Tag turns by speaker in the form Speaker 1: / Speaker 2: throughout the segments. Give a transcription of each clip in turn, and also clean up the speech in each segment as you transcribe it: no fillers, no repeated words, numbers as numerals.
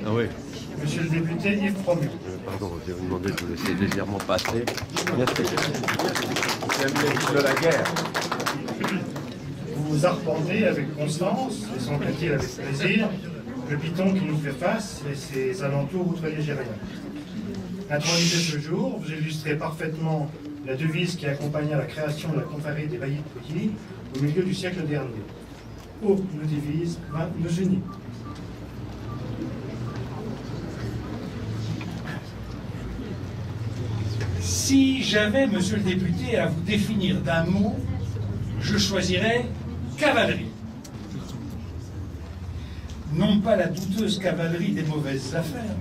Speaker 1: Ah oui.
Speaker 2: Monsieur le député Yves Promu.
Speaker 1: Pardon, je vais vous demander de vous laisser légèrement passer. Merci. C'est un ministre de la guerre.
Speaker 2: Vous arpentez avec constance, et semble-t-il avec plaisir, le piton qui nous fait face et ses alentours outre-ligériens. Intronisé ce jour, vous illustrez parfaitement la devise qui accompagna la création de la confrérie des baillis de Pouilly au milieu du siècle dernier. Haut nous divise, bas nous unit.
Speaker 3: Si j'avais, monsieur le député, à vous définir d'un mot, je choisirais cavalerie. Non pas la douteuse cavalerie des mauvaises affaires,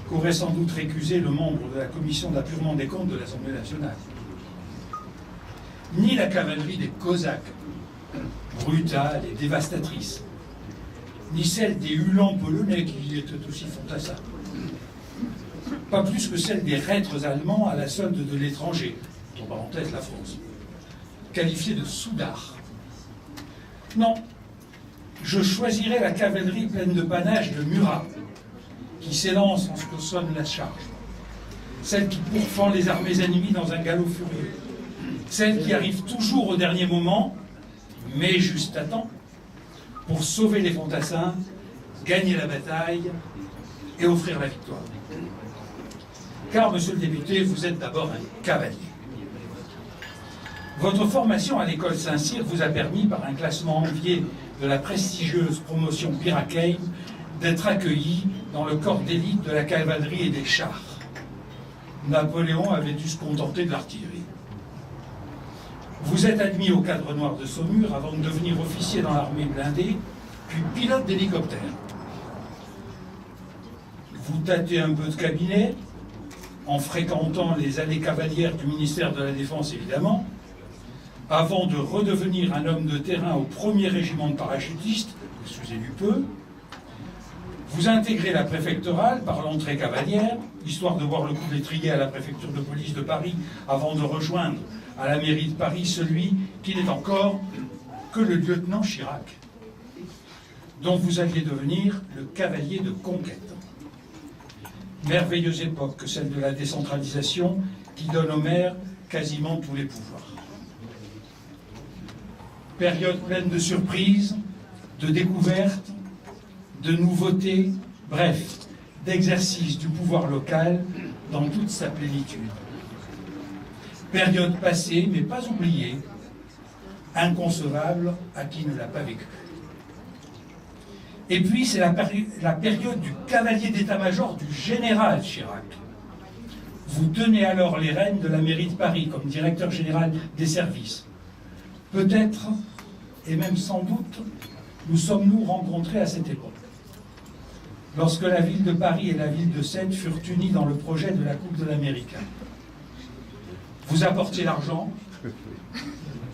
Speaker 3: qu'aurait sans doute récusé le membre de la commission d'apurement des comptes de l'Assemblée nationale, ni la cavalerie des Cosaques, brutale et dévastatrice, ni celle des Uhlans polonais qui étaient aussi fantassins, pas plus que celle des reîtres allemands à la solde de l'étranger, en parenthèse la France, qualifiés de soudards. Non, je choisirais la cavalerie pleine de panache de Murat, qui s'élance en ce que sonne la charge, celle qui pourfend les armées ennemies dans un galop furieux, celle qui arrive toujours au dernier moment, mais juste à temps, pour sauver les fantassins, gagner la bataille et offrir la victoire. Car, monsieur le député, vous êtes d'abord un cavalier. Votre formation à l'école Saint-Cyr vous a permis, par un classement envié de la prestigieuse promotion Pirakeim, d'être accueilli dans le corps d'élite de la cavalerie et des chars. Napoléon avait dû se contenter de l'artillerie. Vous êtes admis au cadre noir de Saumur avant de devenir officier dans l'armée blindée, puis pilote d'hélicoptère. Vous tâtez un peu de cabinet, en fréquentant les allées cavalières du ministère de la Défense, évidemment, avant de redevenir un homme de terrain au 1er régiment de parachutistes, excusez du peu. Vous intégrez la préfectorale par l'entrée cavalière, histoire de voir le coup d'étrier à la préfecture de police de Paris, avant de rejoindre à la mairie de Paris celui qui n'est encore que le lieutenant Chirac, dont vous alliez devenir le cavalier de conquête. Merveilleuse époque que celle de la décentralisation qui donne aux maires quasiment tous les pouvoirs. Période pleine de surprises, de découvertes, de nouveautés, bref, d'exercice du pouvoir local dans toute sa plénitude. Période passée, mais pas oubliée, inconcevable à qui ne l'a pas vécue. Et puis, c'est la période du cavalier d'état-major du général Chirac. Vous tenez alors les rênes de la mairie de Paris comme directeur général des services. Peut-être, et même sans doute, nous sommes-nous rencontrés à cette époque, lorsque la ville de Paris et la ville de Sète furent unies dans le projet de la Coupe de l'Américain. Vous apportiez l'argent,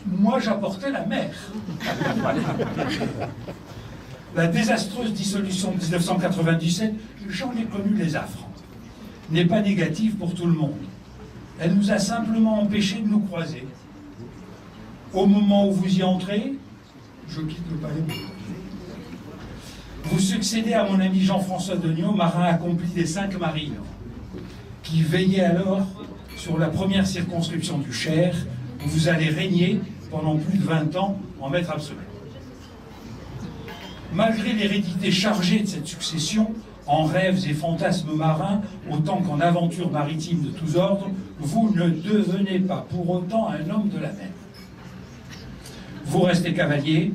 Speaker 3: moi j'apportais la mer. La désastreuse dissolution de 1997, j'en ai connu les affres, n'est pas négative pour tout le monde. Elle nous a simplement empêchés de nous croiser. Au moment où vous y entrez, je quitte le palais. Vous succédez à mon ami Jean-François Degnaud, marin accompli des 5 marines, qui veillait alors sur la première circonscription du Cher, où vous allez régner pendant plus de 20 ans en maître absolu. Malgré l'hérédité chargée de cette succession, en rêves et fantasmes marins, autant qu'en aventures maritimes de tous ordres, vous ne devenez pas pour autant un homme de la mer. Vous restez cavalier,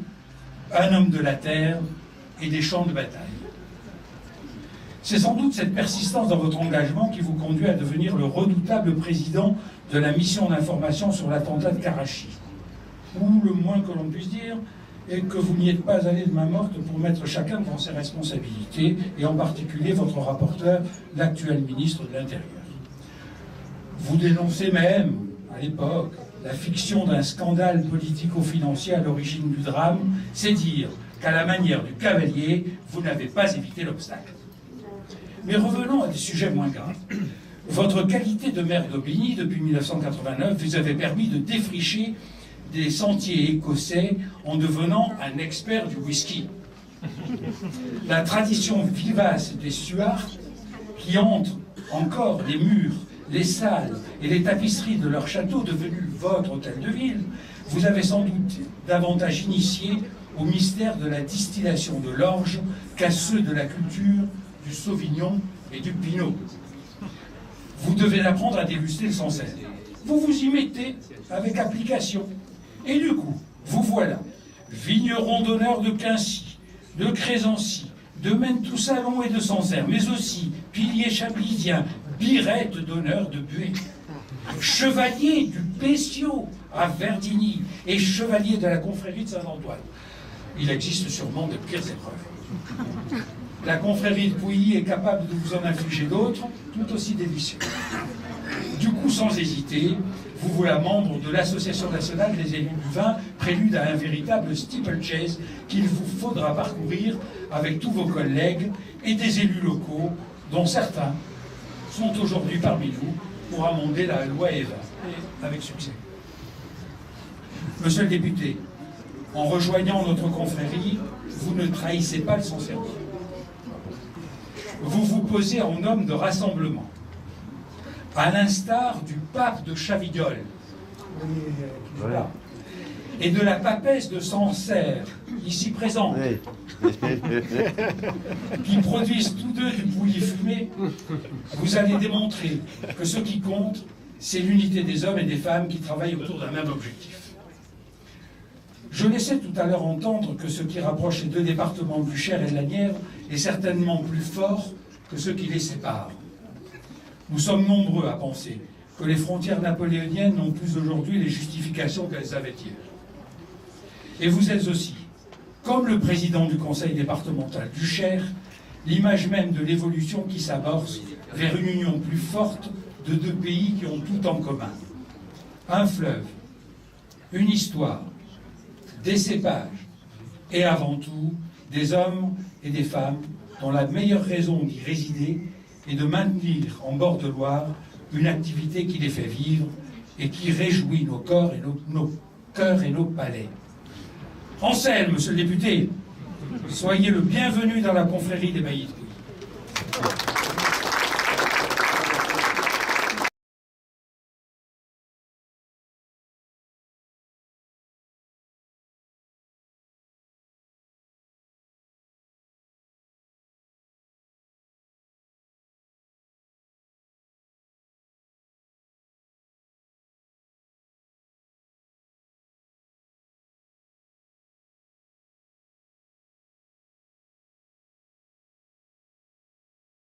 Speaker 3: un homme de la terre et des champs de bataille. C'est sans doute cette persistance dans votre engagement qui vous conduit à devenir le redoutable président de la mission d'information sur l'attentat de Karachi. Ou le moins que l'on puisse dire, et que vous n'y êtes pas allé de main morte pour mettre chacun devant ses responsabilités, et en particulier votre rapporteur, l'actuel ministre de l'Intérieur. Vous dénoncez même, à l'époque, la fiction d'un scandale politico-financier à l'origine du drame, c'est dire qu'à la manière du cavalier, vous n'avez pas évité l'obstacle. Mais revenons à des sujets moins graves. Votre qualité de maire d'Aubigny depuis 1989 vous avait permis de défricher des sentiers écossais en devenant un expert du whisky. La tradition vivace des Stuarts, qui hantent encore les murs, les salles et les tapisseries de leur château devenu votre hôtel de ville, vous avez sans doute davantage initié au mystère de la distillation de l'orge qu'à ceux de la culture du Sauvignon et du Pinot. Vous devez apprendre à déguster le Sancerre. Vous vous y mettez avec application. Et du coup, vous voilà, vigneron d'honneur de Quincy, de Crésancy, de Maine-tout-Salon et de Sancerre, mais aussi pilier chablisien, birette d'honneur de Buée, chevalier du Pessiot à Verdigny et chevalier de la confrérie de Saint-Antoine. Il existe sûrement de pires épreuves. La confrérie de Pouilly est capable de vous en infliger d'autres, tout aussi délicieux. Du coup, sans hésiter, vous voilà membre de l'Association nationale des élus du vin, prélude à un véritable steeplechase qu'il vous faudra parcourir avec tous vos collègues et des élus locaux, dont certains sont aujourd'hui parmi nous pour amender la loi Evin, et avec succès. Monsieur le député, en rejoignant notre confrérie, vous ne trahissez pas le Sancerre. Vous vous posez en homme de rassemblement, à l'instar du pape de Chavignol et de la papesse de Sancerre, ici présente, qui produisent tous deux du bouilli fumé. Vous allez démontrer que ce qui compte, c'est l'unité des hommes et des femmes qui travaillent autour d'un même objectif. Je laissais tout à l'heure entendre que ce qui rapproche les deux départements du Cher et de la Nièvre est certainement plus fort que ce qui les sépare. Nous sommes nombreux à penser que les frontières napoléoniennes n'ont plus aujourd'hui les justifications qu'elles avaient hier. Et vous êtes aussi, comme le président du conseil départemental du Cher, l'image même de l'évolution qui s'amorce vers une union plus forte de deux pays qui ont tout en commun. Un fleuve, une histoire, des cépages et avant tout des hommes et des femmes dont la meilleure raison d'y résider est de maintenir en bord de Loire une activité qui les fait vivre et qui réjouit nos corps et nos cœurs et nos palais. Anselme, monsieur le député, soyez le bienvenu dans la confrérie des baillis de